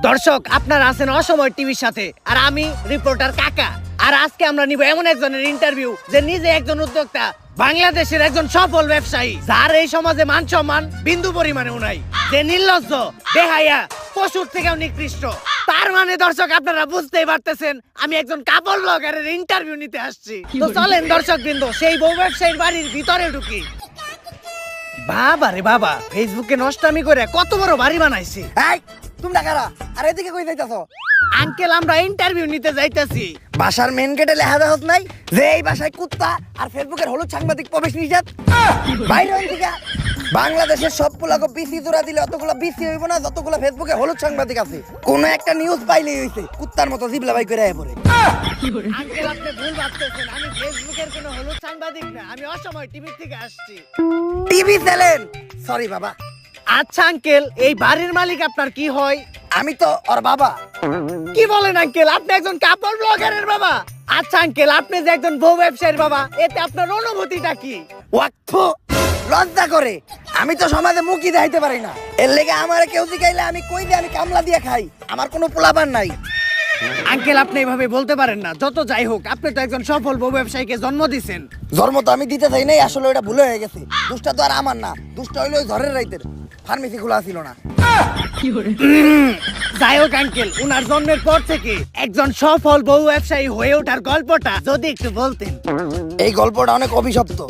দর্শক, আপনারা আছেন অসময় টিভির সাথে, আর আমি রিপোর্টার কাকা। আর আজকে আমরা নিব এমন একজনের ইন্টারভিউ যে নিজে একজন উদ্যোক্তা, বাংলাদেশের একজন সফল ব্যবসায়ী, যার এই সমাজে মান সম্মান বিন্দু পরিমাণেও নাই, যে নির্লজ্জ, বেহায়া, পশুর থেকেও নিকৃষ্ট। তার মানে দর্শক, আপনারা বুঝতেই পারতেছেন আমি একজন কাপড় ব্লগারের ইন্টারভিউ নিতে আসছি। তো চলেন দর্শক বৃন্দ, সেই বউ ব্যবসায়ীর বাড়ির ভিতরে ঢুকি। বাবা রে বাবা, ফেসবুকে নষ্টামি করে কত বড় বাড়ি বানাইছি। এই তোমরা কারা? আর এদিকে কই যাইতাছো? আঙ্কেল, আমরা ইন্টারভিউ নিতে যাইতাছি। বাসার মেন গেটে লেখা দেখছ নাই যে এই বাসায় কুত্তা আর ফেসবুকের হলুদ সাংবাদিক প্রবেশ নিষেধ? বাইরে হইন থেকে। বাংলাদেশের সব পোলাকে বিসি জোড়া দিলে অতগুলো বিসি হইব না যতগুলো ফেসবুকে হলুদ সাংবাদিক আছে। কোন একটা নিউজ পাইলেই হইছে কুত্তার মতো জিবলা বাই করে আয় পড়ে। আঙ্কেল, আপনি ভুল ভাবতেছেন, আমি ফেসবুকের কোনো হলুদ সাংবাদিক না, আমি অসময় টিভি থেকে আসছি। TV channel? সরি বাবা। আচ্ছা আঙ্কেল, এই বাড়ির মালিক আপনার কি হয়? আমি তো ওর বাবা। কি বলেন আঙ্কেল, আপনি একজন কাপড় ব্লগারের বাবা? আচ্ছা আঙ্কেল, আপনি যে একজন বউ ব্যবসায়ীর বাবা, এতে আপনার অনুভূতিটা কি? ওয়াক্ফ লজ্জা করে। আমি তো সমাজে মুখই দেখাইতে পারি না, এর লেগে আমার কেউ জিগাইলে আমি কই দিয়ে আমি কামলা দিয়ে খাই। আমার কোনো পোলাপান নাই। আঙ্কেল, আপনি এভাবে বলতে পারেন না। যত যাই হোক, আপনি তো একজন সফল বউ ব্যবসায়ীকে জন্ম দিয়েছেন। জন্ম তো আমি দিতে চাই নাই, আসলে ওটা ভুলে হয়ে গেছে। দুষ্টা তো আর আমার না, দুষ্টা হইলো ওই ঘরের রাইতের। ফার্মেসি খোলা ছিল না। যাই হোক আঙ্কেল, উনার জন্মের পর থেকে একজন সফল বউ ব্যবসায়ী হয়ে ওঠার গল্পটা যদি একটু বলতেন। এই গল্পটা অনেক অভিশপ্ত,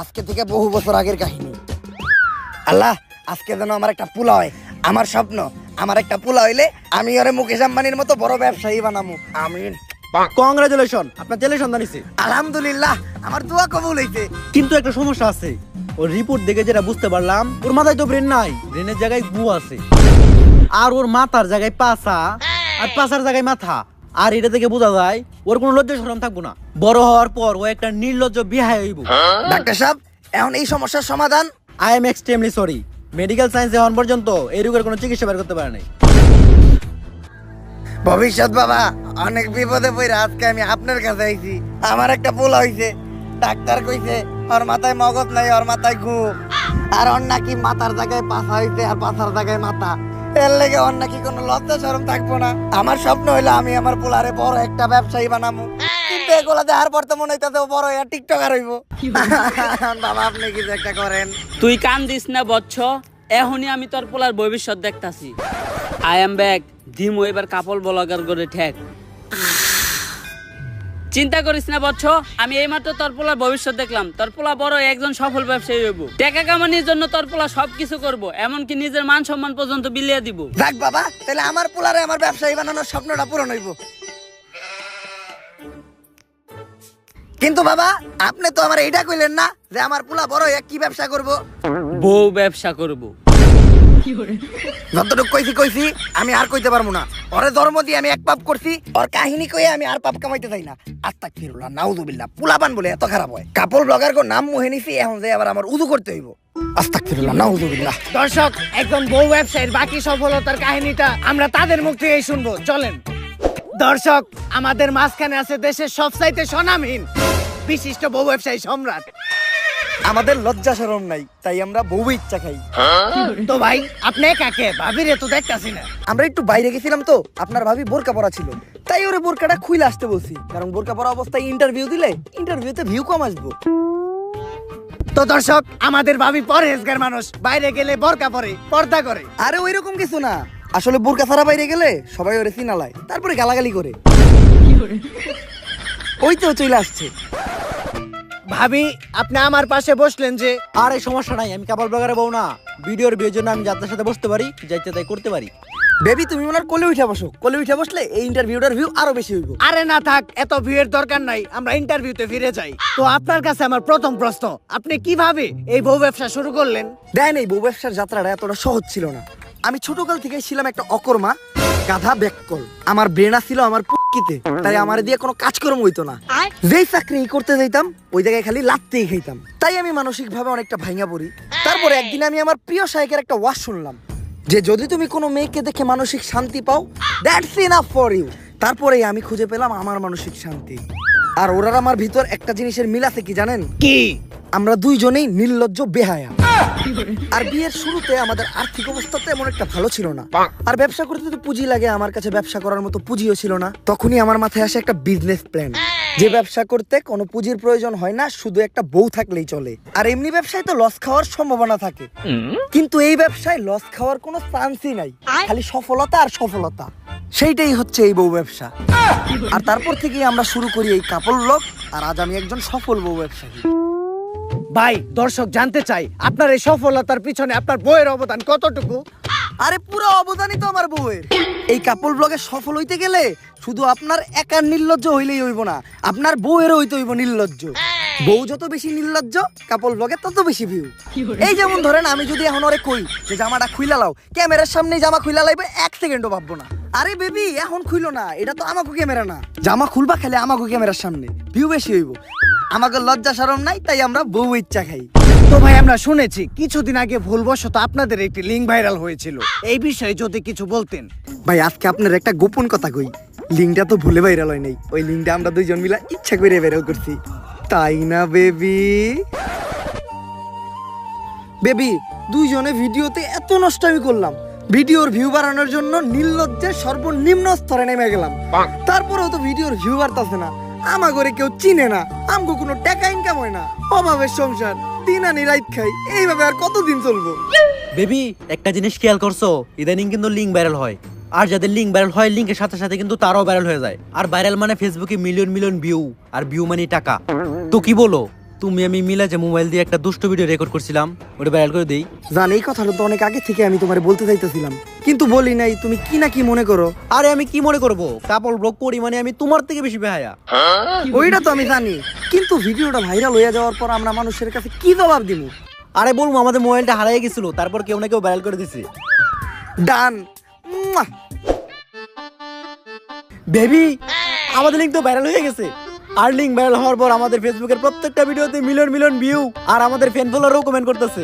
আজকে থেকে বহু বছর আগের কাহিনী। আল্লাহ, আজকে যেন আমার একটা পোলা হয়। আমার স্বপ্ন, আমার একটা পোলা হইলে আমি ওরে মুকেশ আম্বানির মতো বড় ব্যবসায়ী বানামু। আমিন। কংগ্রাচুলেশন, আপনার ছেলে সন্তান হইছে। আলহামদুলিল্লাহ, আমার দোয়া কবুল হইছে। কিন্তু একটা সমস্যা আছে। ওর রিপোর্ট দেখে যেটা বুঝতে পারলাম, ওর মাথায় তো ব্রেন নাই, ব্রেনের জায়গায় গু আছে। আর ওর মাথার জায়গায় পাছা, আর পাছার জায়গায় মাথা। আর এটা থেকে বোঝা যায় ওর কোনো লজ্জা শরম থাকবো না। বড় হওয়ার পর ও একটা নির্লজ্জ বিহায় হইব। ডাক্তার সাহেব, এখন এই সমস্যার সমাধান? I am extremely sorry, medical সায়েন্সে এখন পর্যন্ত এই রোগের কোনো চিকিৎসা বের করতে পারে নাই। ভবিষ্যৎ বাবা, অনেক বিপদে পড়ে আজকে আমি আপনার কাছে আইছি। আমার একটা পোলা হইছে, ডাক্তার কইছে ওর মাথায় মগজ নাই, ওর মাথায় ঘু। আর ওর নাকি মাথার জায়গায় পাছা হইছে আর পাছার জায়গায় মাথা। এর লেগে ওর নাকি কোনো লজ্জা শরম থাকবো না। আমার স্বপ্ন হইলো আমি আমার পোলারে বড় একটা ব্যবসায়ী বানাবো। কিন্তু এগুলা দেখার পর তো মনে হইতাছে ও বড় একটা টিকটকার হইব। বাবা, আপনি কিছু একটা করেন। তুই কান দিস না বচ্চ, এখনই আমি তোর পোলার ভবিষ্যৎ দেখতাছি। আই এম ব্যাক, দিমু এবার কাপড় ব্লগার করে ঠেক। চিন্তা করিস না বচ্চ, আমি এইমাত্র তোর পোলার ভবিষ্যৎ দেখলাম। তোর পোলা বড় একজন সফল ব্যবসায়ী হইব। টাকা কামানোর জন্য তোর পোলা সবকিছু করব, এমনকি নিজের মান সম্মান পর্যন্ত বিলিয়ে দিব। যাক বাবা, তাহলে আমার পোলারে আমার ব্যবসায়ী বানানোর স্বপ্নটা পূরণ হইব। কিন্তু বাবা, আপনি তো আমার এইটা কইলেন না যে আমার পোলা বড় হয়ে কি ব্যবসা করব? বউ ব্যবসা করব। যতটুকু কইছি আমি আর কইতে পারবো না। ওরে ধর্ম দিয়ে আমি এক পাপ করছি, ওর কাহিনী কইয়ে আমি আর পাপ কামাইতে চাই না। আস্তাগফিরুল্লাহ, নাউযুবিল্লাহ। পোলাপান বলে এত খারাপ হয়? কাপড় ব্লগার কো নাম মুহে নিছি, এখন যে আবার আমার উযু করতে হইব। আস্তাগফিরুল্লাহ, নাউযুবিল্লাহ। দর্শক, একজন বউ ব্যবসায়ীর বাকি সফলতার কাহিনীটা আমরা তাদের মুখ থেকেই শুনবো। চলেন দর্শক, আমাদের মাঝখানে আছে দেশের সবচাইতে স্বনামহীন বিশিষ্ট বউ ব্যবসায়ী সম্রাট। আমাদের লজ্জা শরম নাই, তাই আমরা বউ ইচ্ছা খাই। তো ভাই, আপনি কাকে ভাবিরে তো দেখতাছি না। আমরা একটু বাইরে গেছিলাম তো, আপনার ভাবি বোরকা পরা ছিল, তাই ওরে বোরকাটা খুইলে আসতে বলছি। কারণ বোরকা পরা অবস্থায় ইন্টারভিউ দিলে ইন্টারভিউতে ভিউ কম আসবো। তো দর্শক, আমাদের ভাবি পরহেজগার মানুষ, বাইরে গেলে বোরকা পরে, পর্দা করে। আরে ওইরকম কিছু না, আসলে বোরকা ছাড়া বাইরে গেলে সবাই ওরে চিনালায়, তারপরে গালাগালি করে। ওই তো চলে আসছে। ভাবি, আপনি আমার পাশে বসলেন যে? আর এই সমস্যা নাই, আমি কাপড় ব্লগারে বউ না। ভিডিওর বিয়ের জন্য আমি যাত্রার সাথে বসতে পারি, যাইতে তাই করতে পারি। বেবি, তুমি ওনার কোলে উঠে বসো। কোলে উঠে বসলে এই ইন্টারভিউটার ভিউ আরো বেশি হইব। আরে না থাক, এত ভিড়ের দরকার নাই, আমরা ইন্টারভিউতে ফিরে যাই। তো আপনার কাছে আমার প্রথম প্রশ্ন, আপনি কিভাবে এই বউ ব্যবসা শুরু করলেন? দেন, এই বউ ব্যবসার যাত্রাটা এতটা সহজ ছিল না। আমি ছোটকাল থেকে ছিলাম একটা অকর্মা, গাধা ব্যাককল। আমার ব্রেনা ছিল আমার পুকিতে, তাই আমার দিয়ে কোনো কাজকর্ম হইতো না। যেই চাকরি করতে যাইতাম ওই জায়গায় খালি লাত্তেই খাইতাম। তাই আমি মানসিক ভাবে অনেকটা ভাঙা পড়ি। তারপরে একদিন আমি আমার প্রিয় শায়কের একটা ওয়াজ শুনলাম যে যদি তুমি কোনো মেয়েকে দেখে মানসিক শান্তি পাও, দ্যাটস ইনাফ ফর ইউ। তারপরেই আমি খুঁজে পেলাম আমার মানসিক শান্তি। আর ওরার আমার ভিতর একটা জিনিসের মিল আছে, কি জানেন? কি? আমরা দুইজনেই নির্লজ্জ বেহায়া। আর বিয়ের শুরুতে আমাদের আর্থিক অবস্থা তেমন একটা ভালো ছিল না, আর ব্যবসা করতে তো পুঁজি লাগে, আমার কাছে ব্যবসা করার মতো পুঁজিও ছিল না। তখনই আমার মাথায় আসে একটা বিজনেস প্ল্যান, যে ব্যবসা করতে কোনো পুঁজির প্রয়োজন হয় না, শুধু একটা বউ থাকলেই চলে। আর এমনি ব্যবসায় তো লস খাওয়ার সম্ভাবনা থাকে, কিন্তু এই ব্যবসায় লস খাওয়ার কোনো চান্সই নাই, খালি সফলতা আর সফলতা। সেইটাই হচ্ছে এই বউ ব্যবসা। আর তারপর থেকেই আমরা শুরু করি এই কাপড় ব্লগ, আর আজ আমি একজন সফল বউ ব্যবসায়ী। ভাই দর্শক জানতে চাই আপনার এই সফলতার পিছনে আপনার বইয়ের অবদান কতটুকু? আরে পুরো অবদানই তো আমার বউয়ের। এই কাপড় ব্লগে সফল হইতে গেলে শুধু আপনার একার নির্লজ্জ হইলেই হইব না, আপনার বউয়েরও হইতে হইব নির্লজ্জ। বউ যত বেশি নির্লজ্জ, কাপড় ব্লগে তত বেশি ভিউ। এই যেমন ধরেন, আমি যদি এখন ওরে কই যে জামাটা খুইলা লাও, ক্যামেরার সামনে জামা খুইলা লাইবে 1 সেকেন্ডও ভাববো না। আরে বেবি এখন খুইলো না, এটা তো আমাকে ক্যামেরা না, জামা খুলবা খেলে আমাকে ক্যামেরার সামনে, ভিউ বেশি হইব। আমাকে লজ্জা শরম নাই, তাই আমরা বউ ইচ্ছা খাই। তো ভাই আমরা শুনেছি কিছুদিন আগে ভুলবশত আপনাদের একটি লিঙ্ক ভাইরাল হয়েছিল, এই বিষয়ে যদি কিছু বলতেন। ভাই আজকে আপনার একটা গোপন কথা কই, লিঙ্কটা তো ভুলে ভাইরাল হয় নাই, ওই লিঙ্কটা আমরা দুইজন মিলে ইচ্ছা করে ভাইরাল করছি, তাই না বেবি? বেবি দুইজনে ভিডিওতে এত নষ্ট আমি করলাম, ভিডিওর ভিউ বাড়ানোর জন্য নির্লজ্জের সর্বনিম্ন স্তরে নেমে গেলাম, তারপরেও তো ভিডিওর ভিউ বাড়তাছে না। আমা করে কেউ চিনে না, আমগো কোনো টাকা ইনকাম হয় না, অভাবের সংসার, দিন আনি রাত খাই, এইভাবে আর কতদিন চলবো? বেবি একটা জিনিস খেয়াল করছো, ইদানিং কিন্তু লিঙ্ক ভাইরাল হয়, আর যাদের লিঙ্ক ভাইরাল হয় লিঙ্কের সাথে সাথে কিন্তু তারাও ভাইরাল হয়ে যায়। আর ভাইরাল মানে ফেসবুকে মিলিয়ন মিলিয়ন ভিউ, আর ভিউ মানে টাকা। তো কি বলো তুমি আমি মিলে যে মোবাইল দিয়ে একটা দুষ্ট ভিডিও রেকর্ড করছিলাম, ওটা ভাইরাল করে দেই? জান এই কথাটা তো অনেক আগে থেকে আমি তোমারে বলতে চাইতেছিলাম, কিন্তু বলি নাই, তুমি কি না কি মনে করো। আরে আমি কি মনে করব, কাপড় ব্লগ করি মানে আমি তোমার থেকে বেশি বেহায়া। ওইটা তো আমি জানি, কিন্তু ভিডিওটা ভাইরাল হয়ে যাওয়ার পর আমরা মানুষের কাছে কি জবাব দিব? আরে বলবো আমাদের মোবাইলটা হারিয়ে গেছিল, তারপর কেউ না কেউ ভাইরাল করে দিছে। ডান। বেবি আমাদের লিঙ্ক তো ভাইরাল হয়ে গেছে, আর লিঙ্ক ভাইরাল হওয়ার পর আমাদের ফেসবুকের প্রত্যেকটা ভিডিওতে মিলিয়ন মিলিয়ন ভিউ, আর আমাদের ফ্যান ফলোয়ারও কমেন্ট করতেছে।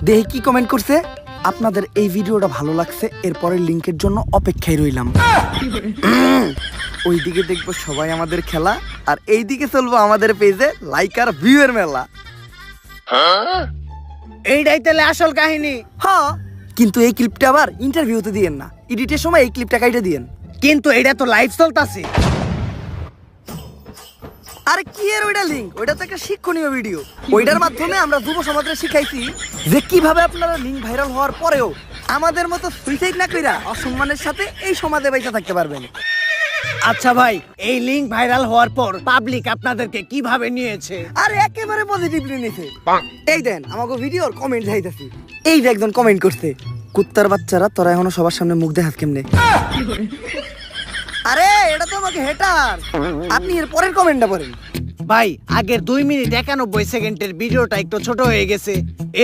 দেখি কি কমেন্ট করছে। আপনাদের এই ভিডিওটা ভালো লাগছে, এরপরের লিংকের জন্য অপেক্ষায় রইলাম। ওইদিকে দেখবো সবাই আমাদের খেলা, আর এইদিকে চলবো আমাদের পেজে লাইক আর ভিউ এর মেলা। এইটাই তাহলে আসল কাহিনী। হ্যাঁ, কিন্তু এই ক্লিপটা আবার ইন্টারভিউতে দিয়েন না, এডিটের সময় এই ক্লিপটা কাইটে দিয়েন। কিন্তু এটা তো লাইভ চলতেছে। আরে কি এর ওইটা লিংক, ওইটা তো একটা শিক্ষণীয় ভিডিও, ওইটার মাধ্যমে আমরা যুব সমাজকে শিখাইছি যে কিভাবে আপনারা লিংক ভাইরাল হওয়ার পরেও আমাদের মতো সুইসাইড না কইরা অসম্মানের সাথে এই সমাজে বেঁচে থাকতে পারবেন। আচ্ছা ভাই, এই লিঙ্ক ভাইরাল হওয়ার পর পাবলিক আপনাদেরকে কিভাবে নিয়েছে? আরে একেবারে পজিটিভলি নিছে। এই দেন আমাকে ভিডিওর কমেন্ট যাইতাছি, এই যে একজন কমেন্ট করছে, কুত্তার বাচ্চারা তোরা এখনো সবার সামনে মুখ দেখাস কেমনে? আরে এটা তো আমাকে হেটার, আপনি এর পরের কমেন্টটা পড়েন। ভাই আগের 2 মিনিট 91 সেকেন্ডের ভিডিওটা একটু ছোট হয়ে গেছে,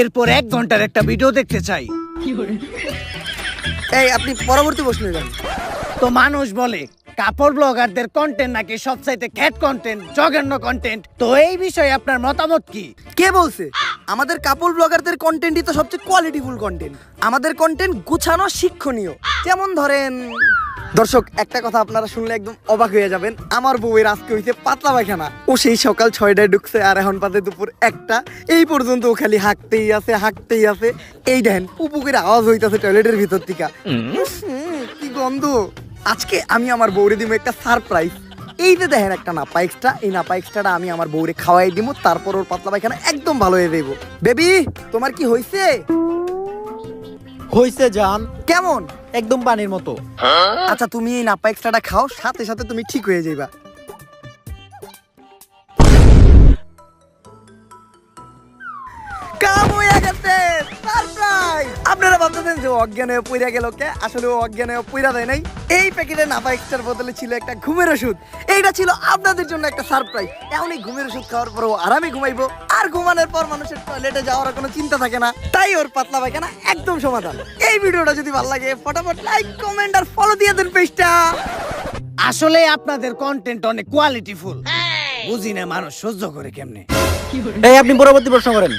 এরপর 1 ঘন্টার একটা ভিডিও দেখতে চাই। এই আপনি পরবর্তী প্রশ্নে যান। তো মানুষ বলে কাপড় ব্লগারদের কন্টেন্ট নাকি সবচাইতে খ্যাট কন্টেন্ট, জঘন্য কন্টেন্ট, তো এই বিষয়ে আপনার মতামত কি? কে বলছে? আমাদের কাপড় ব্লগারদের কন্টেন্টই তো সবচেয়ে কোয়ালিটিফুল কন্টেন্ট। আমাদের কন্টেন্ট গুছানো, শিক্ষণীয়। যেমন ধরেন, দর্শক একটা কথা আপনারা শুনলে একদম অবাক হয়ে যাবেন, আমার বউয়ের আজকে হইছে পাতলা পায়খানা। ও সেই সকাল 6টায় ঢুকছে আর এখন পাতে দুপুর 1টা, এই পর্যন্ত ও খালি হাঁকতেই আছে হাঁকতেই আছে। এই দেখেন পুপুকের আওয়াজ হইতাছে টয়লেটের ভিতর থেকে, কি গন্ধ। আজকে আমি আমার বউরে দিব একটা সারপ্রাইজ। এই যে দেখেন একটা নাপা এক্সট্রা, এই নাপা এক্সট্রাটা আমি আমার বউরে খাওয়াই দিব, তারপর ওর পাতলা পায়খানা একদম ভালো হয়ে যাইব। বেবি তোমার কি হইছে? হইছে জান, কেমন? একদম পানির মতো। আচ্ছা তুমি এই নাপা এক্সট্রাটা খাও, সাথে সাথে তুমি ঠিক হয়ে যাইবা। কাম হয়ে গেছে, সারপ্রাইজ। আপনারা ভাবতেছেন যে অজ্ঞান হয়ে পইরা গেল কে, আসলে ও অজ্ঞান হয়ে পইরা দেয় নাই। এই প্যাকেটে নাপা এক্সট্রার বদলে ছিল একটা ঘুমের ওষুধ, এইটা ছিল আপনাদের জন্য একটা সারপ্রাইজ। এখন এই ঘুমের ওষুধ খাওয়ার পর ও আরামে ঘুমাইবো, আর ঘুমানোর পর মানুষের টয়লেটে যাওয়ার কোনো চিন্তা থাকে না, তাই ওর পাতলা পায়খানা একদম সমাধান। এই ভিডিওটা যদি ভালো লাগে ফটাফট লাইক, কমেন্ট আর ফলো দিয়ে দেন পেজটা। আসলে আপনাদের কন্টেন্ট অনেক কোয়ালিটিফুল, বুঝি না মানুষ সহ্য করে কেমনে। এই আপনি পরবর্তী প্রশ্ন করেন।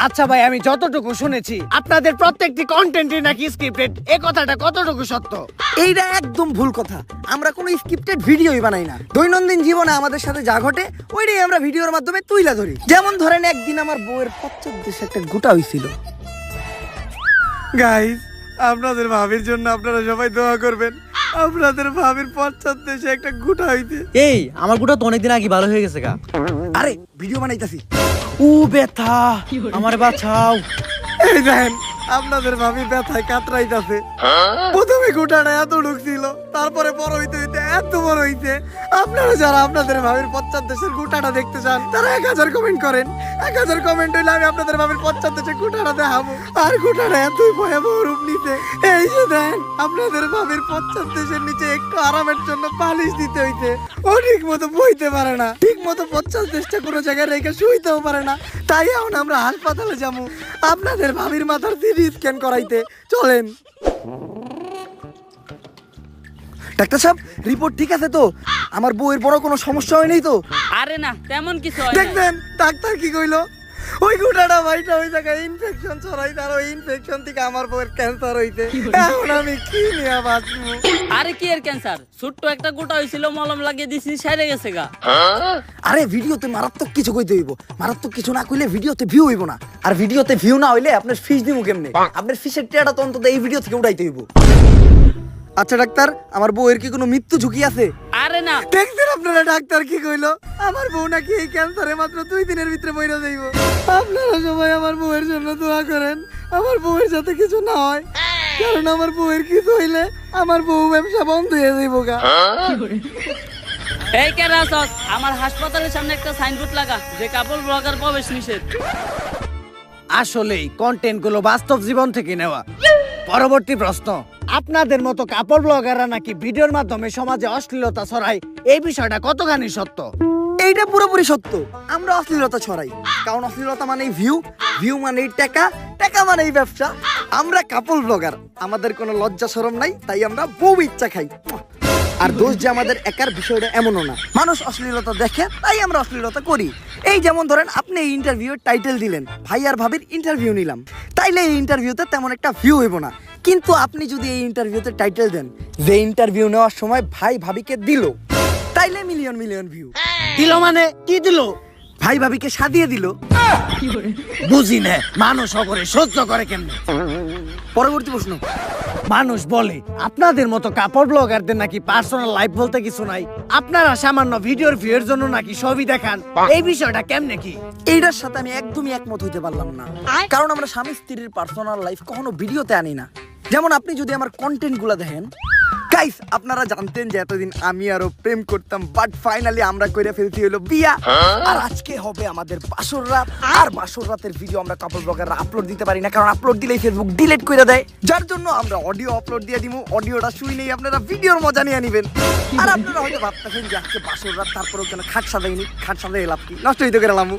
আচ্ছা ভাই, আমি যতটুকু শুনেছি আপনাদের প্রত্যেকটি কন্টেন্টই নাকি স্ক্রিপ্টেড, এই কথাটা কতটুকু সত্য? এইটা একদম ভুল কথা। আমরা কোনো স্ক্রিপ্টেড ভিডিওই বানাই না। দৈনন্দিন জীবনে আমাদের সাথে যা ঘটে ওইটাই আমরা ভিডিওর মাধ্যমে তুইলা ধরি। যেমন ধরেন একদিন আমার বউয়ের পশ্চাৎদেশে একটা গোটা হইছিল। গাইস, আপনাদের ভাবির জন্য আপনারা সবাই দোয়া করবেন। আপনাদের ভাবির পশ্চাৎদেশে একটা গোটা হইতে। এই আমার গুটা তো অনেকদিন আগে ভালো হয়ে গেছে গা। আরে ভিডিও বানাইতাছি। ও ব্যথা, আমারে বাঁচাও। এই দেখেন, আপনাদের ভাবি ব্যথায় কাতরাইতাছে। প্রথমে গোটাটা এত ঢুকছিল, তারপরে বড় হইতে হইতে এত বড় হইছে। আপনারা যারা আপনাদের ভাবির পশ্চাৎদেশের গোটাটা দেখতে চান তারা 1000 কমেন্ট করেন। 1000 কমেন্ট হইলে আমি আপনাদের ভাবির পশ্চাৎদেশের গোটাটা দেখাবো। আর গোটাটা এতই ভয়াবহ রূপ নিতে, এই যে দেন আপনাদের ভাবির পশ্চাৎদেশের নিচে একটু আরামের জন্য পালিশ দিতে হইতে। ও ঠিক মতো বইতে পারে না, ঠিক মতো পশ্চাৎদেশটা কোনো জায়গায় রেখে শুইতেও পারে না। তাই এখন আমরা হাসপাতালে যাবো আপনাদের ভাবির মাথার সিটি স্ক্যান করাইতে। চলেন। ডাক্তার সাহেব, রিপোর্ট ঠিক আছে তো? আমার বউয়ের বড় কোনো সমস্যা হয়নি তো? আরে না, তেমন কিছু হয় না। দেখবেন ডাক্তার কি কইলো? ওই গুটাটা ভাইটা ওই জায়গায় ইনফেকশন ছড়াইতে, আর ওই ইনফেকশন থেকে আমার বউয়ের ক্যান্সার হইতে। এখন আমি কি নিয়ে বাঁচবো? আরে কি এর ক্যান্সার? ছোট্ট একটা গোটা হইছিল, মলম লাগিয়ে দিছি, সেরে গেছে গা। আরে ভিডিওতে মারাত্মক কিছু কইতে হইব। মারাত্মক কিছু না কইলে ভিডিওতে ভিউ হইব না। আর ভিডিওতে ভিউ না হইলে আপনার ফিস দিমু কেমনে? আপনার ফিসের টিয়াটা তো অন্তত এই ভিডিও থেকে উঠাইতে হইব। আচ্ছা ডাক্তার, আমার বউয়ের কি কোনো মৃত্যু ঝুঁকি আছে? আরে না। দেখছেন আপনারা ডাক্তার কি কইলো? আমার বউ নাকি এই ক্যান্সারে মাত্র 2 দিনের ভিতরে মইরা যাইব। আপনারা সবাই আমার বউয়ের জন্য দোয়া করেন, আমার বউয়ের যাতে কিছু না হয়। কারণ আমার বউয়ের কিছু হইলে আমার বউ ব্যবসা বন্ধ হয়ে যাইব গা। এই কে রাসস, আমার হাসপাতালের সামনে একটা সাইনবোর্ড লাগা যে কাপল ব্লগার প্রবেশ নিষেধ। আসলেই কন্টেন্ট গুলো বাস্তব জীবন থেকে নেওয়া। পরবর্তী প্রশ্ন, আপনাদের মতো কাপড় ব্লগাররা নাকি ভিডিওর মাধ্যমে সমাজে অশ্লীলতা ছড়ায়, এই বিষয়টা কতখানি সত্য? এইটা পুরোপুরি সত্য। আমরা অশ্লীলতা ছড়াই, কারণ অশ্লীলতা মানেই ভিউ, ভিউ মানেই টাকা, টাকা মানেই ব্যবসা। আমরা কাপল ব্লগার, আমাদের কোনো লজ্জা শরম নাই, তাই আমরা বউ ইচ্ছা খাই। আর দোষ যে আমাদের একার বিষয়টা এমনও না। মানুষ অশ্লীলতা দেখে তাই আমরা অশ্লীলতা করি। এই যেমন ধরেন আপনি এই ইন্টারভিউর টাইটেল দিলেন, ভাই আর ভাবির ইন্টারভিউ নিলাম, তাইলে এই ইন্টারভিউতে তেমন একটা ভিউ হইব না। কিন্তু আপনি যদি এই ইন্টারভিউতে টাইটেল দেন যে ইন্টারভিউ নেওয়ার সময় ভাই ভাবিকে দিল, তাইলে মিলিয়ন মিলিয়ন ভিউ। দিল মানে কি দিল? ভাই ভাবিকে সাদিয়ে দিল। বুঝি না, মানুষ করে সহ্য করে কেমনে? পরবর্তী প্রশ্ন, মানুষ বলে আপনাদের মতো কাপড় ব্লগারদের নাকি পার্সোনাল লাইফ বলতে কিছু নাই, আপনারা সামান্য ভিডিওর ভিউয়ের জন্য নাকি ছবি দেখান, এই বিষয়টা কেমনে কি? এইটার সাথে আমি একদমই একমত হইতে পারলাম না। কারণ আমরা স্বামী স্ত্রীর পার্সোনাল লাইফ কখনো ভিডিওতে আনি না। যেমন আপনি যদি আমার কন্টেন্ট গুলা দেখেন, গাইস আপনারা জানতেন যে এতদিন আমি আরো প্রেম করতাম, বাট ফাইনালি আমরা কইরা ফেলতে হলো বিয়া। আর আজকে হবে আমাদের বাসর রাত। আর বাসর রাতের ভিডিও আমরা কাপল ব্লগাররা আপলোড দিতে পারি না, কারণ আপলোড দিলেই ফেসবুক ডিলিট করে দেয়। যার জন্য আমরা অডিও আপলোড দিয়ে দিমু, অডিওটা শুই নেই, আপনারা ভিডিওর মজা নিয়ে নিবেন। আর আপনারা হয়তো ভাবতেছেন যে আজকে বাসর রাত, তারপরেও কেন খাট সাজাইনি? খাট সাজাই লাভ কি? নষ্ট হইতে করে লামু।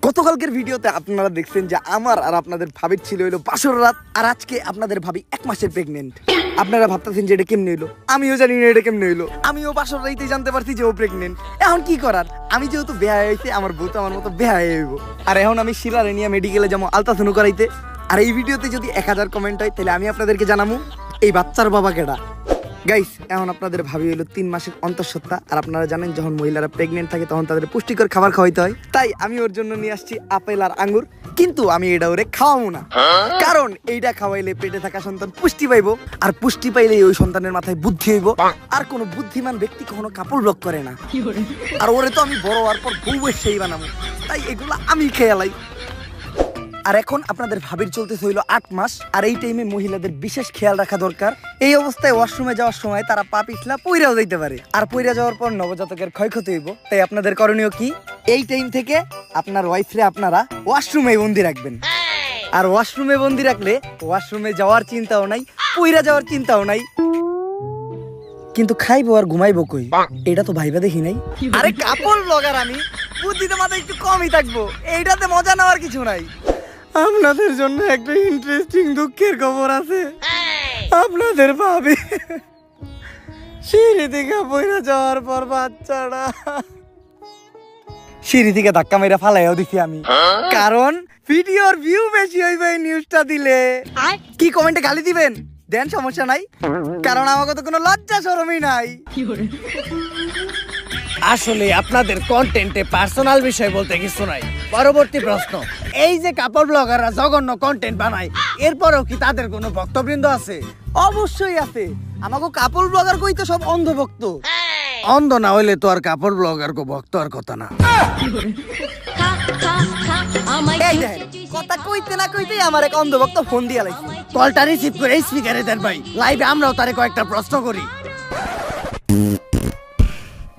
গতকালকের ভিডিওতে আপনারা দেখছেন যে আমার আর আপনাদের ভাবির ছিল হইলো বাসর রাত, আর আজকে আপনাদের ভাবি 1 মাসের প্রেগনেন্ট। আপনারা ভাবতেছেন যে এটা কেমনে হইলো? আমিও জানি না এটা কেমনে হইলো। আমিও বাসর রাইতে জানতে পারছি যে ও প্রেগনেন্ট। এখন কি করার? আমি যেহেতু বেহায়া হইছে, আমার বউ তো আমার মতো বেহায়া হইব। আর এখন আমি শিলারে নিয়ে মেডিকেলে যাবো আলট্রাসাউন্ড করাইতে। আর এই ভিডিওতে যদি 1000 কমেন্ট হয় তাহলে আমি আপনাদেরকে জানাবো এই বাচ্চার বাবা কেডা। গাইস, এখন আপনাদের ভাবি হলো 3 মাসের অন্তঃসত্ত্বা। আর আপনারা জানেন যখন মহিলারা প্রেগনেন্ট থাকে তখন তাদের পুষ্টিকর খাবার খাওয়াইতে হয়। তাই আমি ওর জন্য নিয়ে আসছি আপেল আর আঙ্গুর। কিন্তু আমি এটা ওরে খাওয়াবো না, কারণ এইটা খাওয়াইলে পেটে থাকা সন্তান পুষ্টি পাইবো। আর পুষ্টি পাইলে ওই সন্তানের মাথায় বুদ্ধি হইব। আর কোনো বুদ্ধিমান ব্যক্তি কখনো কাপড় ব্লক করে না। আর ওরে তো আমি বড় হওয়ার পর বউ সেই বানাবো, তাই এগুলো আমি খেয়ালাই। আর এখন আপনাদের ভাবির চলতেছে হইলো 8 মাস। আর এই টাইমে মহিলাদের বিশেষ খেয়াল রাখা দরকার। এই অবস্থায় ওয়াশরুমে যাওয়ার সময় তারা পা পিছলা পইরাও যাইতে পারে। আর পইরা যাওয়ার পর নবজাতকের ক্ষয়ক্ষতি হইব। তাই আপনাদের করণীয় কি? এই টাইম থেকে আপনার ওয়াইফরে আপনারা ওয়াশরুমে বন্দি রাখবেন। আর ওয়াশরুমে বন্দি রাখলে ওয়াশরুমে যাওয়ার চিন্তাও নাই, পইরা যাওয়ার চিন্তাও নাই। কিন্তু খাইবো আর ঘুমাইবো কই, এটা তো ভাইবা দেখি নাই। আরে কাপড় ব্লগার আমি, বুদ্ধিতে মাথায় একটু কমই থাকবো, এইটাতে মজা নেওয়ার কিছু নাই। আপনাদের জন্য একটা ইন্টারেস্টিং দুঃখের খবর আছে। আপনাদের ভাবি সিঁড়ি থেকে পড়ে যাওয়ার পর বাচ্চাটা সিঁড়ি থেকে ধাক্কা মেরে ফালাইও দিছি আমি। কারণ ভিডিওর ভিউ বেশি হইবে এই নিউজটা দিলে। কি কমেন্টে গালি দিবেন দেন, সমস্যা নাই, কারণ আমাকে তো কোনো লজ্জা শরমই নাই। আসলে আপনাদের কন্টেন্টে পার্সোনাল বিষয় বলতে কিছু নাই। পরবর্তী প্রশ্ন, এই যে কাপড় ব্লগাররা জঘন্য কন্টেন্ট বানায়, এরপরেও কি তাদের কোনো ভক্তবৃন্দ আছে? অবশ্যই আছে, আমাকে কাপড় ব্লগার কই তো সব অন্ধভক্ত। অন্ধ না হইলে তো আর কাপড় ব্লগার কো ভক্ত আর কথা না। এই দেখেন, কথা কইতে না কইতেই আমার এক অন্ধভক্ত ফোন দিয়া লাইছে। কলটা রিসিভ করে স্পিকারে দেন ভাই, লাইভে আমরাও তারে কয়েকটা প্রশ্ন করি।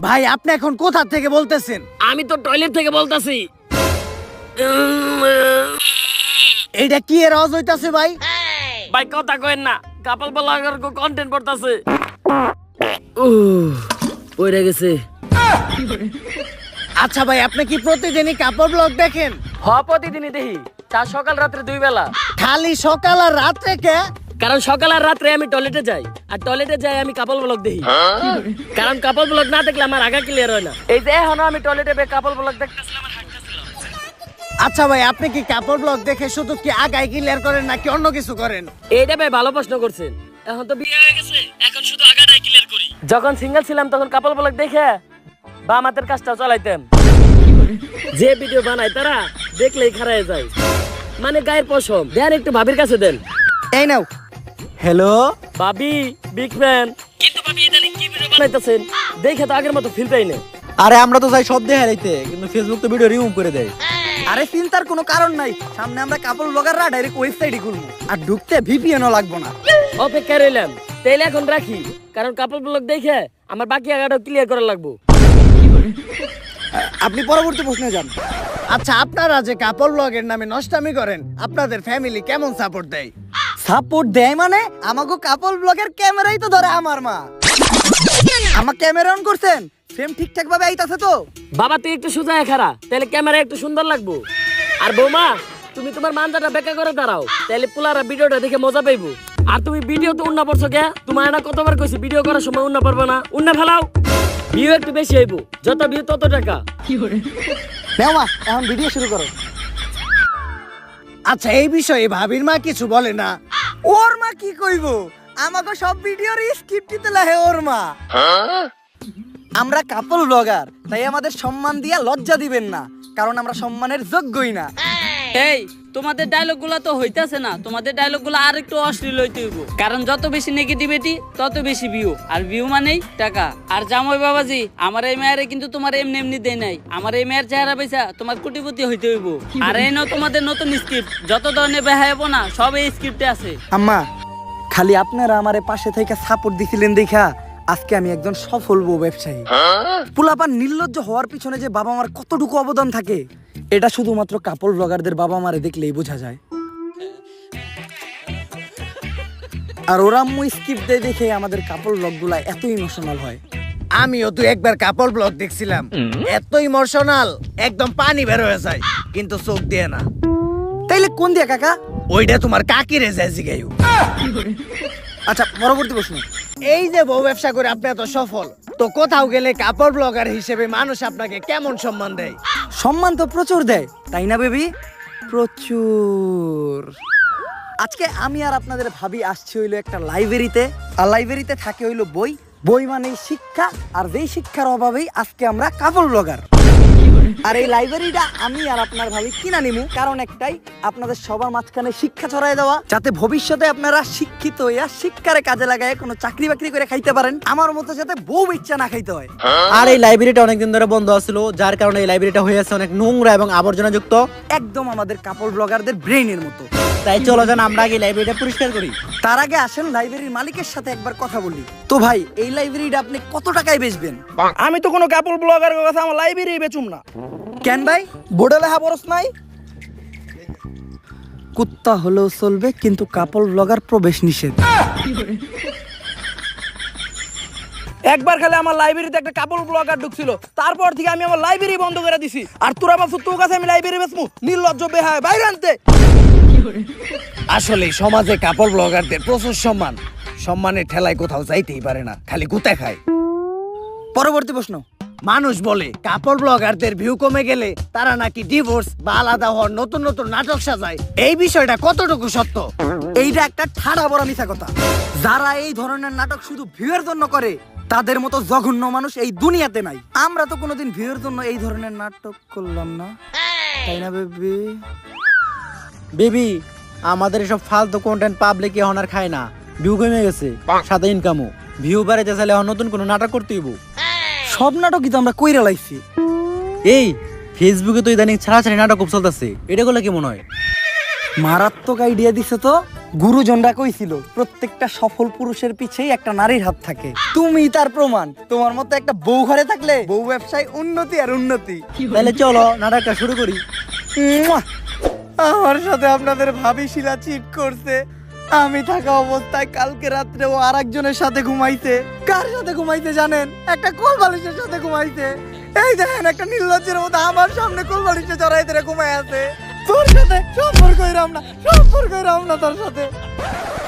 ভাই আপনি এখন কোথা থেকে বলতেছেন? আমি তো টয়লেট থেকে বলতাছি। এইটা কি এর আওয়াজ হইতাছে ভাই? ভাই কথা কইেন না, কাপল ব্লগার কো কন্টেন্ট করতেছে। পড়ে গেছে। আচ্ছা ভাই, আপনি কি প্রতিদিনই কাপড় ব্লগ দেখেন? প্রতিদিনই দেখি, তা সকাল রাত্রে 2 বেলা। খালি সকাল আর রাত্রে কে? কারণ সকাল আর রাত্রে আমি টয়লেটে যাই, আর টয়লেটে যাই আমি কাপল ব্লগ দেখি। কারণ কাপল ব্লগ না দেখলে আমার আগা ক্লিয়ার হয় না। এই যে এখনো আমি টয়লেটে কাপল ব্লগ দেখতেছিলাম, আমার হাঁটতেছিলাম। আচ্ছা ভাই, আপনি কি কাপড় ব্লগ দেখে শুধু কি আগায় ক্লিয়ার করেন নাকি অন্য কিছু করেন? এইটা ভাই ভালো প্রশ্ন করছেন। এখন তো বিয়ে হয়ে গেছে, এখন শুধু আগাটাই ক্লিয়ার করি। যখন সিঙ্গেল ছিলাম তখন কাপল ব্লগ দেখে বাম হাতের কাজটাও চালাইতাম। যে ভিডিও বানায় তারা দেখলেই খারায় যায়, মানে গায়ের পশম। দেন একটু ভাবির কাছে দেন। এই নাও। হ্যালো ভাবি বিগ ফ্যান। কিন্তু ভাবি ইদানিং কি ভিডিও বানাইতেছেন দেখে তো আগের মতো ফিল পাই না। আরে আমরা তো চাই সব দেখাইতে, কিন্তু ফেসবুক তো ভিডিও রিমুভ করে দেয়। আরে চিন্তার কোনো কারণ নাই, সামনে আমরা কাপড় ব্লগাররা ডাইরেক্ট ওয়েবসাইটে খুলবো, আর ঢুকতে ভিপিএনও লাগবো না। অপেক্ষা রইলাম, তাইলে এখন রাখি, কারণ কাপল ব্লগ দেখে আমার বাকি আগাটাও ক্লিয়ার করা লাগবো। আপনি পরবর্তী প্রশ্নে যান। আচ্ছা, আপনারা যে কাপড় ব্লগের নামে নষ্টামি করেন, আপনাদের ফ্যামিলি কেমন সাপোর্ট দেয়? সাপোর্ট দেয় মানে আমাকে কাপল ব্লগের ক্যামেরাই তো ধরে আমার মা। আমার ক্যামেরা অন করছেন, ফ্রেম ঠিকঠাক ভাবে আইতাছে তো? বাবা তুই একটু সোজা খারা, তাহলে ক্যামেরা একটু সুন্দর লাগবো। আর বৌমা তুমি তোমার মানজাটা বেকা করে দাঁড়াও, তাহলে পুলারা ভিডিওটা দেখে মজা পাইবো। আর তুমি ভিডিও তো উন্না পড়ছো কে? তোমার না কতবার কইছি ভিডিও করার সময় উন্না পারবে না, উন্না ফেলাও। ভিউ একটু বেশি হইব, যত ভিউ তত টাকা। নাও মা, এখন ভিডিও শুরু করো। আচ্ছা, এই বিষয়ে ভাবির মা কিছু বলে না? ওর মা কি কইব, আমাকে সব ভিডিওর স্ক্রিপ্ট দিতে লাগে ওর মা। আমরা কাপল ব্লগার, তাই আমাদের সম্মান দিয়া লজ্জা দিবেন না, কারণ আমরা সম্মানের যোগ্যই না। এই তোমাদের ডায়লগ গুলা তো হইতাছে না, তোমাদের ডায়লগ গুলা আর একটু অশ্লীল হইতে হইব, কারণ যত বেশি নেগেটিভিটি তত বেশি ভিউ, আর ভিউ মানেই টাকা। আর জামাই বাবাজি, আমার এই মেয়েরে কিন্তু তোমার এমনি এমনি দেয় নাই, আমার এই মেয়ের চেহারা পয়সা তোমার কোটিপতি হইতে হইব। আর এই নাও তোমাদের নতুন স্ক্রিপ্ট, যত ধরনের বেহায়াবো না সব এই স্ক্রিপ্টে আছে। আম্মা, খালি আপনারা আমারে পাশে থেকে সাপোর্ট দিছিলেন দেখা আজকে আমি একজন সফল বউ ব্যবসায়ী। পোলাপান নির্লজ্জ হওয়ার পিছনে যে বাবা মার কতটুকু অবদান থাকে, এটা শুধুমাত্র কাপল ব্লগারদের বাবা মারে দেখলেই বোঝা যায়। আর ওরা আম্মু স্কিপ দেয় দেখে আমাদের কাপল ব্লগগুলা এত ইমোশনাল হয়। আমিও তো একবার কাপড় ব্লগ দেখছিলাম, এত ইমোশনাল, একদম পানি বের হয়ে যায়, কিন্তু চোখ দিয়ে না। তাইলে কোন দিয়া কাকা? ওইটা তোমার কাকিরে যায় জিগাইও। আচ্ছা, পরবর্তী প্রশ্ন। এই যে বউ ব্যবসা করে আপনি এত সফল, তো কোথাও গেলে কাপড় ব্লগার হিসেবে মানুষ আপনাকে কেমন সম্মান দেয়? সম্মান তো প্রচুর দেয়, তাই না বেবি? প্রচুর। আজকে আমি আর আপনাদের ভাবি আসছি হইলো একটা লাইব্রেরিতে, আর লাইব্রেরিতে থাকে হইলো বই। বই মানেই শিক্ষা, আর যেই শিক্ষার অভাবেই আজকে আমরা কাপল ব্লগার। আর এই লাইব্রেরিটা আমি আর আপনার ভাবি কিনা নিমু, কারণ একটাই, আপনাদের সবার মাঝখানে শিক্ষা ছড়াই দেওয়া, যাতে ভবিষ্যতে আপনারা শিক্ষিত হইয়া শিক্ষারে কাজে লাগায় কোনো চাকরি বাকরি করে খাইতে পারেন, আমার মতো যাতে বউ ইচ্ছা না খাইতে হয়। আর এই লাইব্রেরিটা অনেকদিন ধরে বন্ধ ছিল, যার কারণে এই লাইব্রেরিটা হয়ে আছে অনেক নোংরা এবং আবর্জনা যুক্ত, একদম আমাদের কাপল ব্লগারদের ব্রেইনের মতো। তাই চলো যান আমরা আগে লাইব্রেরিটা পরিষ্কার করি। তার আগে আসেন লাইব্রেরির মালিকের সাথে একবার কথা বলি। তো ভাই, এই লাইব্রেরিটা আপনি কত টাকায় বেচবেন? আমি তো কোনো কাপল ব্লগারের কথা আমার লাইব্রেরি বেচুম না। কেন ভাই, বোর্ডে লেখা বরস নাই? কুত্তা হলেও চলবে, কিন্তু কাপল ব্লগার প্রবেশ নিষেধ। একবার খালি আমার লাইব্রেরিতে একটা কাপল ব্লগার ঢুকছিল, তারপর থেকে আমি আমার লাইব্রেরি বন্ধ করে দিছি। আর তোরা ভাবছো তোর কাছে আমি লাইব্রেরি বেচমু? নির্লজ্জ বেহায়, বাইরে আনতে। আসলে সমাজে কাপড় ব্লগারদের প্রচুর সম্মান, সম্মানের ঠেলায় কোথাও যাইতেই পারে না, খালি গুতা খায়। পরবর্তী প্রশ্ন। মানুষ বলে কাপড় ব্লগারদের ভিউ কমে গেলে তারা নাকি ডিভোর্স বা আলাদা হওয়ার নতুন নতুন নাটক সাজায়, এই বিষয়টা কতটুকু সত্য? এইটা একটা ঠাড়া বড় মিথ্যা কথা। যারা এই ধরনের নাটক শুধু ভিউয়ের জন্য করে তাদের মতো জঘন্য মানুষ এই দুনিয়াতে নাই। আমরা তো কোনোদিন ভিউয়ের জন্য এই ধরনের নাটক করলাম না, তাই না বেবি? বেবি, আমাদের এসব ফালতু কন্টেন্ট পাবলিক এখন আর খায় না, ভিউ কমে গেছে, সাথে ইনকামও। ভিউ বাড়াইতে চাইলে এখন নতুন কোনো নাটক করতে হইব। সব নাটকই তো আমরা কইরা লাইছি। এই ফেসবুকে তো ইদানিং ছাড়াছাড়ি নাটক খুব চলতেছে, এটা গুলো কি মনে হয়? মারাত্মক আইডিয়া দিছে তো। গুরুজনরা কইছিল প্রত্যেকটা সফল পুরুষের পিছেই একটা নারীর হাত থাকে। তুমি তার প্রমাণ। তোমার মতো একটা বউ ঘরে থাকলে বউ ব্যবসায় উন্নতি আর উন্নতি। তাহলে চলো নাটকটা শুরু করি। মুয়া! আমার সাথে আপনাদের ভাবি শিলা চিট করছে। আমি থাকা অবস্থায় কালকে রাত্রে ও আরেকজনের সাথে ঘুমাইছে। কার সাথে ঘুমাইছে জানেন? একটা কোল বালিশের সাথে ঘুমাইছে। এই দেখেন, একটা নির্লজ্জের মতো আমার সামনে কোল বালিশে জড়াই ধরে ঘুমাই আছে। তোর সাথে সম্পর্ক হইরাম না, সম্পর্ক হইরাম না তোর সাথে।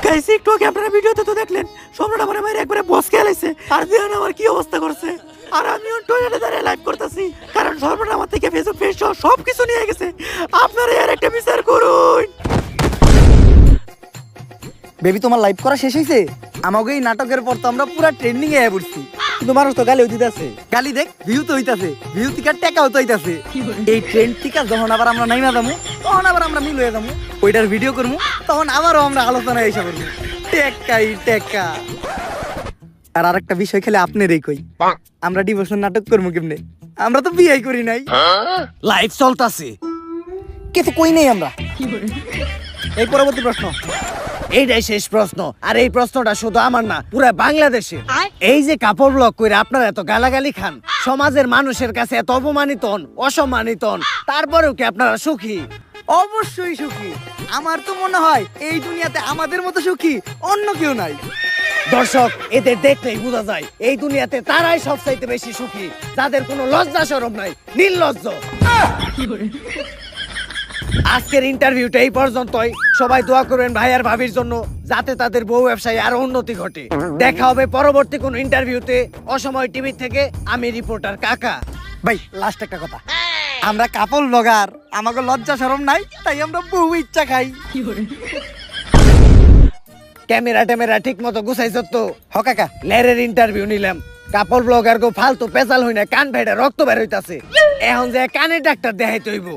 গাইস, একটু আগে আপনারা ভিডিওতে তো দেখলেন সম্রাট আমার মায়ের একবারে বস খেলাইছে, আর দেখেন আমার কি অবস্থা করছে। আর আমিও টয়লেটে দাঁড়িয়ে লাইভ করতেছি, কারণ সম্রাট আমার থেকে ফেসবুক পেজ সব কিছু নিয়ে গেছে। আপনারা এর একটা বিচার করুন। বেবি, তোমার লাইভ করা শেষ হয়েছে? আমাকে এই নাটকের পর তো আমরা পুরা ট্রেন্ডিং এ পড়ছি। কিন্তু মানুষ তো গালিও দিতেছে। গালি দেখ, ভিউ তো হইতাছে, ভিউ থেকে টাকাও তো হইতাছে। এই ট্রেন্ড থেকে যখন আবার আমরা নাইমা যাবো, তখন আবার আমরা মিল হয়ে যাবো, ওইটার ভিডিও করবো, তখন আবারও আমরা আলোচনায় এসে করবো। টেকাই টেকা। আর আরেকটা বিষয় খেলে আপনারই কই, আমরা ডিভোর্সের নাটক করবো কেমনে? আমরা তো বিয়ে করি নাই। লাইভ চলতাছে। কিছু কই নাই আমরা। এই পরবর্তী প্রশ্ন। এইটাই শেষ প্রশ্ন, আর এই প্রশ্নটা শুধু আমার না, পুরো বাংলাদেশে। এই যে কাপড় ব্লগ করে আপনারা এত গালাগালি খান, সমাজের মানুষের কাছে এত অপমানিত হন, অসম্মানিত হন, তারপরেও কি আপনারা সুখী? অবশ্যই সুখী। আমার তো মনে হয় এই দুনিয়াতে আমাদের মতো সুখী অন্য কেউ নাই। দর্শক, এদের দেখলেই বোঝা যায় এই দুনিয়াতে তারাই সবচাইতে বেশি সুখী, যাদের কোনো লজ্জা শরম নাই, নির্লজ্জ। আজকের ইন্টারভিউটা এই পর্যন্তই। সবাই দোয়া করবেন ভাই আর ভাবির জন্য, যাতে তাদের বউ ব্যবসায় আরো উন্নতি ঘটে। দেখা হবে পরবর্তী কোন ইন্টারভিউতে। অসময় টিভি থেকে আমি রিপোর্টার কাকা। ভাই, লাস্ট একটা কথা, আমরা কাপল ব্লগার, আমাকে লজ্জা শরম নাই, তাই আমরা বউ ইচ্ছা খাই। ক্যামেরা ট্যামেরা ঠিক মতো গুছাইছ তো? হ কাকা। লেরের ইন্টারভিউ নিলাম, কাপড় ব্লগার গো ফালতু পেঁচাল হই না, কান ভেড়ে রক্ত বের হইতাছে। এখন যে কানের ডাক্তার দেখাইতে হইব।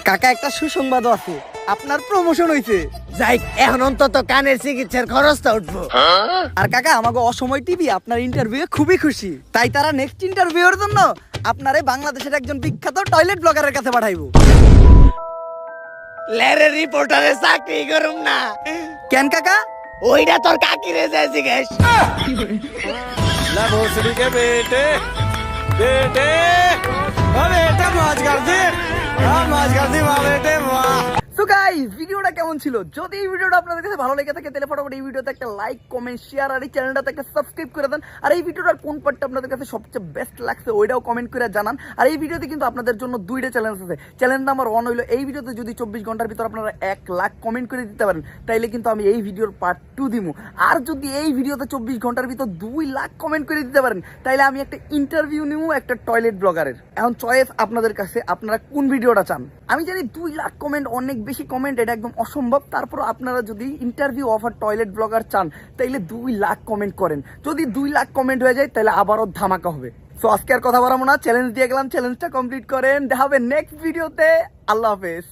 কাকা, একটা সুসংবাদও আছে, আপনার প্রমোশন হইছে। যাই, এখন অন্তত কানের চিকিৎসার খরচটা উঠবো। আর কাকা, আমাকে অসময় টিভি আপনার ইন্টারভিউ খুবই খুশি, তাই তারা নেক্সট ইন্টারভিউর জন্য আপনারে বাংলাদেশের একজন বিখ্যাত টয়লেট ব্লগারের কাছে পাঠাইবো। লেরের রিপোর্টারের চাকরি করুম না। কেন কাকা? ওইটা তোর কাকিরে যায় জিজ্ঞেস। भोसड़ी के बेटे बेटे बेटे मौज कर दी, मौज कर दी वाह बेटे वाह। সো গাইস, ভিডিওটা কেমন ছিল? যদি এই ভিডিওটা আপনাদের কাছে ভালো লেগে থাকে তাহলে ফটাফট এই ভিডিওতে একটা লাইক, কমেন্ট, শেয়ার আর এই চ্যানেলটাতে একটা সাবস্ক্রাইব করে দেন। আর এই ভিডিওটার কোন পার্টটা আপনাদের কাছে সবচেয়ে বেস্ট লাগছে ওইটাও কমেন্ট করে জানান। আর এই ভিডিওতে কিন্তু আপনাদের জন্য দুইটা চ্যালেঞ্জ আছে। চ্যালেঞ্জ নাম্বার 1 হলো, এই ভিডিওতে যদি 24 ঘন্টার ভিতর আপনারা 1 লাখ কমেন্ট করে দিতে পারেন তাইলে কিন্তু আমি এই ভিডিওর পার্ট 2 দিমু। আর যদি এই ভিডিওতে 24 ঘন্টার ভিতর 2 লাখ কমেন্ট করে দিতে পারেন তাইলে আমি একটা ইন্টারভিউ নিমু একটা টয়লেট ব্লগারের। এখন চয়েস আপনাদের কাছে, আপনারা কোন ভিডিওটা চান। আমি জানি 2 লাখ কমেন্ট অনেক বেশি কমেন্ট, এটা একদম অসম্ভব। তারপর আপনারা যদি ইন্টারভিউ অফার টয়লেট ব্লগার চান তাইলে 2 লাখ কমেন্ট করেন। যদি 2 লাখ কমেন্ট হয়ে যায় তাহলে আবারও ধামাকা হবে। সো আজকে আর কথা বলবো না, চ্যালেঞ্জ দিয়ে গেলাম, চ্যালেঞ্জটা কমপ্লিট করেন। দেখা হবে নেক্সট ভিডিওতে। আল্লাহ হাফেজ।